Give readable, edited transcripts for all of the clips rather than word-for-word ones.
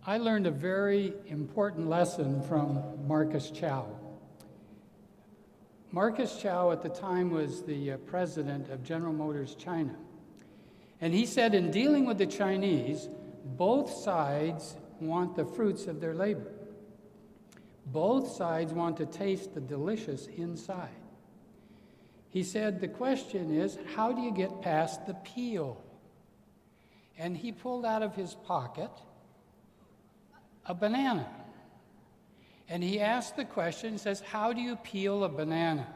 I learned a very important lesson from Marcus Chow. Marcus Chow at the time was the president of General Motors China. And he said in dealing with the Chinese, both sides want the fruits of their labor. Both sides want to taste the delicious inside. He said the question is, how do you get past the peel? And he pulled out of his pocket a banana. And he asked the question, he says, how do you peel a banana?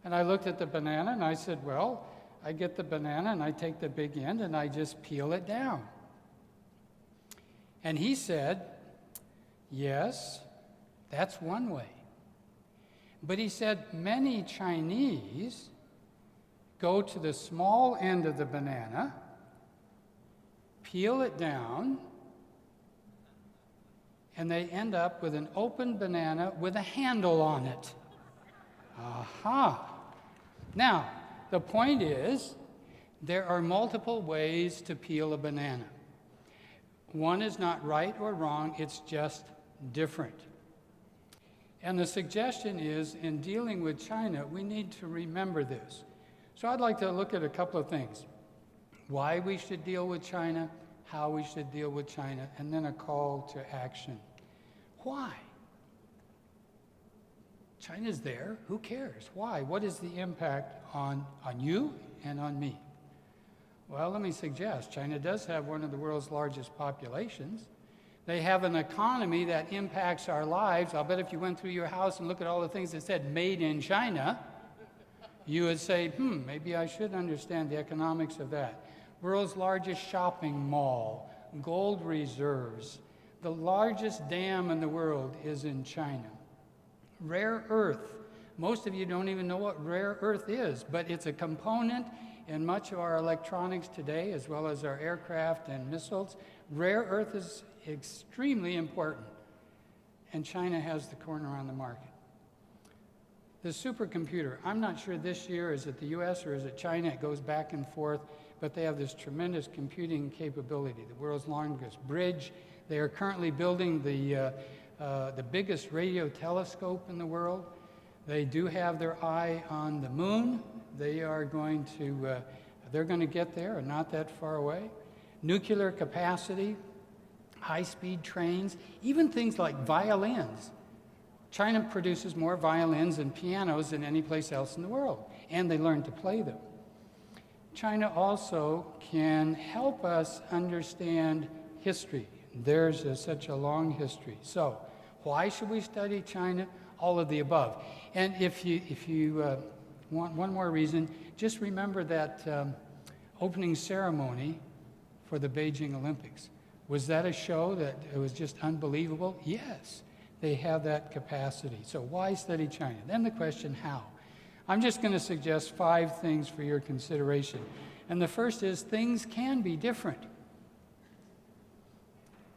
And I looked at the banana and I said, well, I get the banana and I take the big end and I just peel it down. And he said, yes, that's one way. But he said many Chinese go to the small end of the banana, peel it down, and they end up with an open banana with a handle on it. Aha! Now, the point is, there are multiple ways to peel a banana. One is not right or wrong, it's just different. And the suggestion is, in dealing with China, we need to remember this. So I'd like to look at a couple of things. Why we should deal with China, how we should deal with China, and then a call to action. Why? China's there, who cares? Why? What is the impact on you and on me? Well, let me suggest, China does have one of the world's largest populations. They have an economy that impacts our lives. I'll bet if you went through your house and look at all the things that said made in China, you would say, maybe I should understand the economics of that. World's largest shopping mall, gold reserves. The largest dam in the world is in China. Rare earth. Most of you don't even know what rare earth is, but it's a component in much of our electronics today, as well as our aircraft and missiles. Rare earth is extremely important, and China has the corner on the market. The supercomputer, I'm not sure this year, is it the US or is it China? It goes back and forth, but they have this tremendous computing capability, the world's longest bridge. They are currently building the biggest radio telescope in the world. They do have their eye on the moon. They are going to, they're going to get there, and not that far away. Nuclear capacity, high-speed trains, even things like violins. China produces more violins and pianos than any place else in the world, and they learn to play them. China also can help us understand history. There's such a long history. So, why should we study China? All of the above. And if you want one more reason, just remember that opening ceremony for the Beijing Olympics. Was that a show that it was just unbelievable? Yes, they have that capacity. So why study China? Then the question, how? I'm just going to suggest 5 things for your consideration. And the first is, things can be different.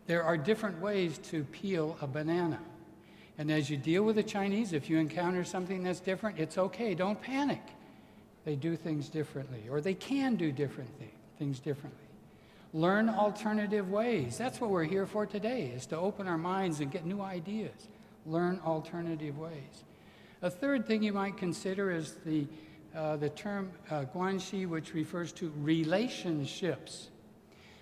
There are different ways to peel a banana. And as you deal with the Chinese, if you encounter something that's different, it's okay, don't panic. They do things differently, or they can do different things differently. Learn alternative ways. That's what we're here for today, is to open our minds and get new ideas. Learn alternative ways. A third thing you might consider is the term guanxi, which refers to relationships.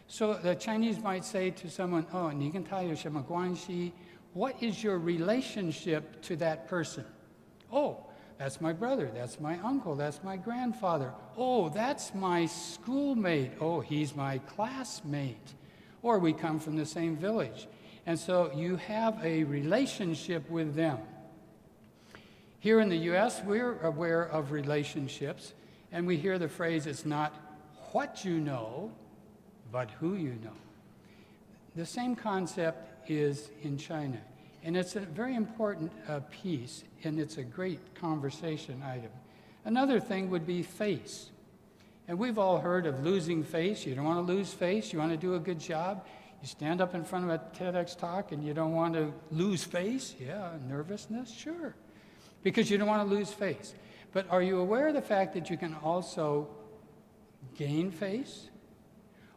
So the Chinese might say to someone, "Oh, 你跟他有什么关系?" What is your relationship to that person? Oh, that's my brother, that's my uncle, that's my grandfather. Oh, that's my schoolmate. Oh, he's my classmate. Or we come from the same village. And so you have a relationship with them. Here in the U.S., we're aware of relationships, and we hear the phrase, it's not what you know, but who you know. The same concept is in China, and it's a very important piece, and it's a great conversation item. Another thing would be face. And we've all heard of losing face. You don't want to lose face. You want to do a good job. You stand up in front of a TEDx talk and you don't want to lose face. Yeah, nervousness, sure. Because you don't want to lose face. But are you aware of the fact that you can also gain face?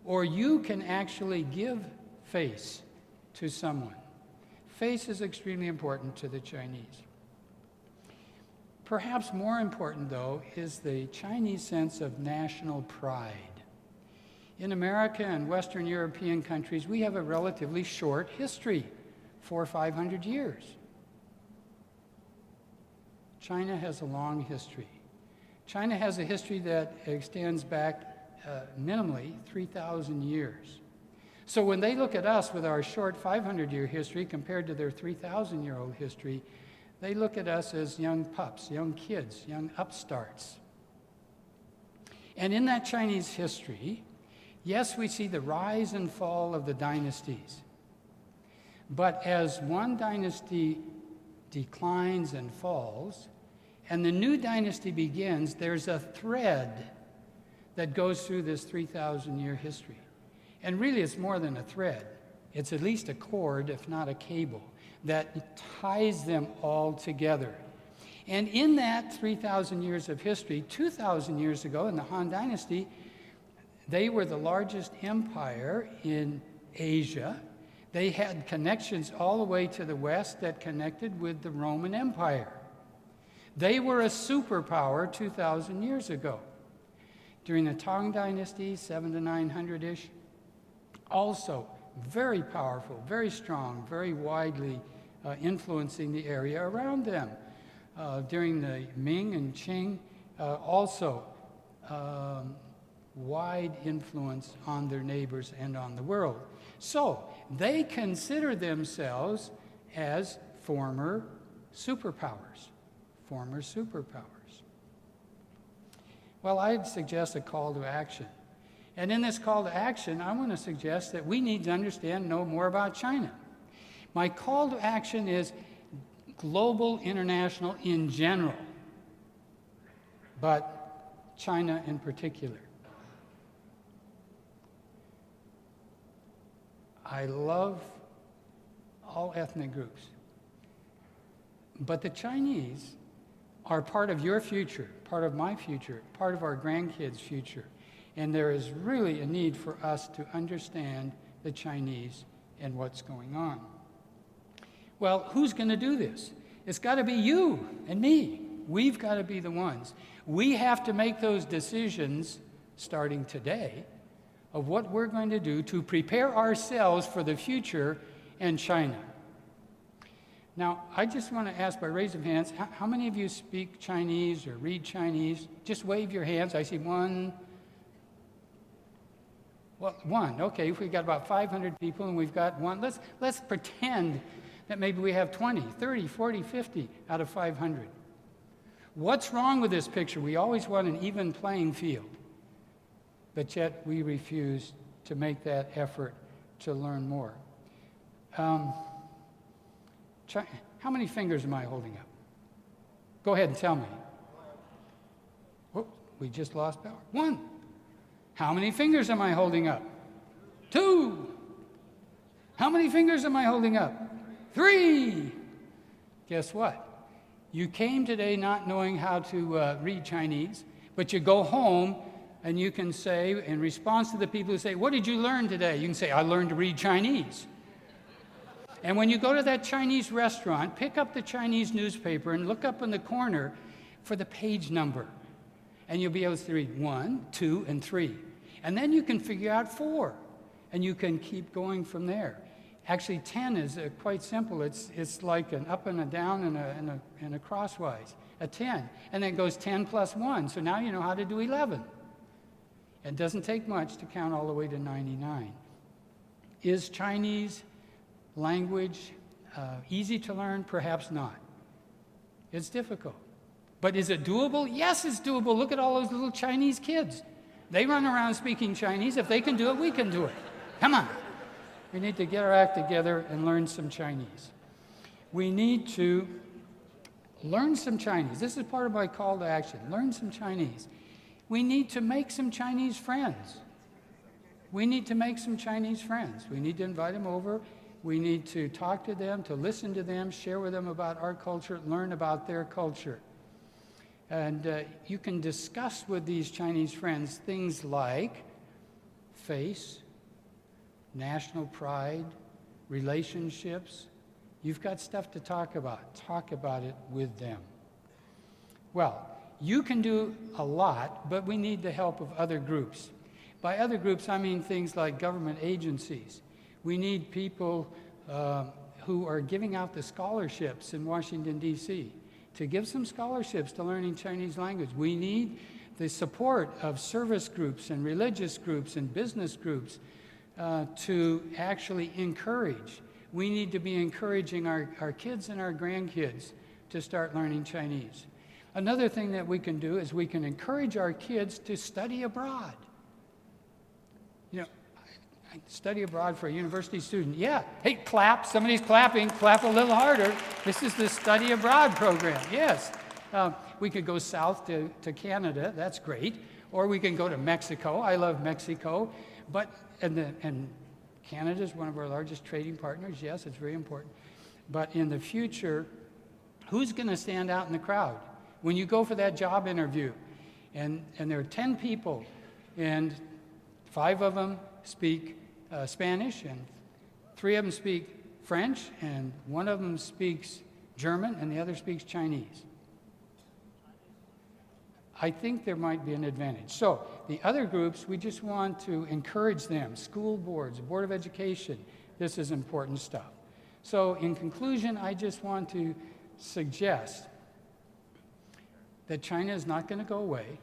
Or you can actually give face to someone. Face is extremely important to the Chinese. Perhaps more important, though, is the Chinese sense of national pride. In America and Western European countries, we have a relatively short history, 400 or 500 years. China has a long history. China has a history that extends back minimally 3,000 years. So when they look at us with our short 500-year history compared to their 3,000-year-old history, they look at us as young pups, young kids, young upstarts. And in that Chinese history, yes, we see the rise and fall of the dynasties. But as one dynasty declines and falls, and the new dynasty begins, there's a thread that goes through this 3,000-year history. And really, it's more than a thread. It's at least a cord, if not a cable, that ties them all together. And in that 3,000 years of history, 2,000 years ago in the Han Dynasty, they were the largest empire in Asia. They had connections all the way to the west that connected with the Roman Empire. They were a superpower 2,000 years ago. During the Tang Dynasty, 700 to 900-ish, also very powerful, very strong, very widely influencing the area around them. During the Ming and Qing, also wide influence on their neighbors and on the world. So they consider themselves as former superpowers. Former superpowers. Well, I'd suggest a call to action. And in this call to action, I want to suggest that we need to understand, know more about China. My call to action is global, international in general, but China in particular. I love all ethnic groups, but the Chinese are part of your future, part of my future, part of our grandkids' future. And there is really a need for us to understand the Chinese and what's going on. Well, who's going to do this? It's got to be you and me. We've got to be the ones. We have to make those decisions starting today of what we're going to do to prepare ourselves for the future and China. Now, I just want to ask by raise of hands, how many of you speak Chinese or read Chinese? Just wave your hands. I see one. Well, one. Okay, if we've got about 500 people and we've got one, let's pretend that maybe we have 20, 30, 40, 50 out of 500. What's wrong with this picture? We always want an even playing field, but yet we refuse to make that effort to learn more. How many fingers am I holding up? Go ahead and tell me. Whoops, we just lost power. One. How many fingers am I holding up? Two. How many fingers am I holding up? Three. Guess what? You came today not knowing how to read Chinese, but you go home and you can say, in response to the people who say, what did you learn today? You can say, I learned to read Chinese. And when you go to that Chinese restaurant, pick up the Chinese newspaper and look up in the corner for the page number. And you'll be able to read 1, 2, and 3. And then you can figure out 4. And you can keep going from there. Actually, 10 is quite simple. It's like an up and a down and a crosswise, a 10. And then it goes 10 plus 1. So now you know how to do 11. It doesn't take much to count all the way to 99. Is Chinese language easy to learn? Perhaps not. It's difficult. But is it doable? Yes, it's doable. Look at all those little Chinese kids. They run around speaking Chinese. If they can do it, we can do it. Come on. We need to get our act together and learn some Chinese. We need to learn some Chinese. This is part of my call to action. Learn some Chinese. We need to make some Chinese friends. We need to make some Chinese friends. We need to invite them over. We need to talk to them, to listen to them, share with them about our culture, learn about their culture. And you can discuss with these Chinese friends things like face, national pride, relationships. You've got stuff to talk about. Talk about it with them. Well, you can do a lot, but we need the help of other groups. By other groups, I mean things like government agencies. We need people who are giving out the scholarships in Washington, D.C., to give some scholarships to learning Chinese language. We need the support of service groups and religious groups and business groups to actually encourage. We need to be encouraging our kids and our grandkids to start learning Chinese. Another thing that we can do is we can encourage our kids to study abroad. You know, I study abroad for a university student. Yeah, hey, clap. Somebody's clapping. Clap a little harder. This is the study abroad program. Yes. We could go south to Canada. That's great. Or we can go to Mexico. I love Mexico. And Canada is one of our largest trading partners. Yes, it's very important. But in the future, who's going to stand out in the crowd? When you go for that job interview, and there are 10 people, and 5 of them speak Spanish, and 3 of them speak French, and 1 of them speaks German, and the other speaks Chinese. I think there might be an advantage. So the other groups, we just want to encourage them. School boards, Board of Education, this is important stuff. So in conclusion, I just want to suggest that China is not going to go away,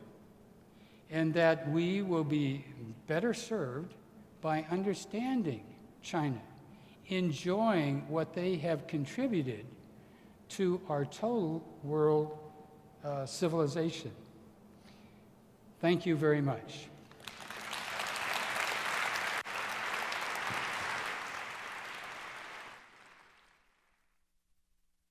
and that we will be better served by understanding China, enjoying what they have contributed to our total world civilization. Thank you very much.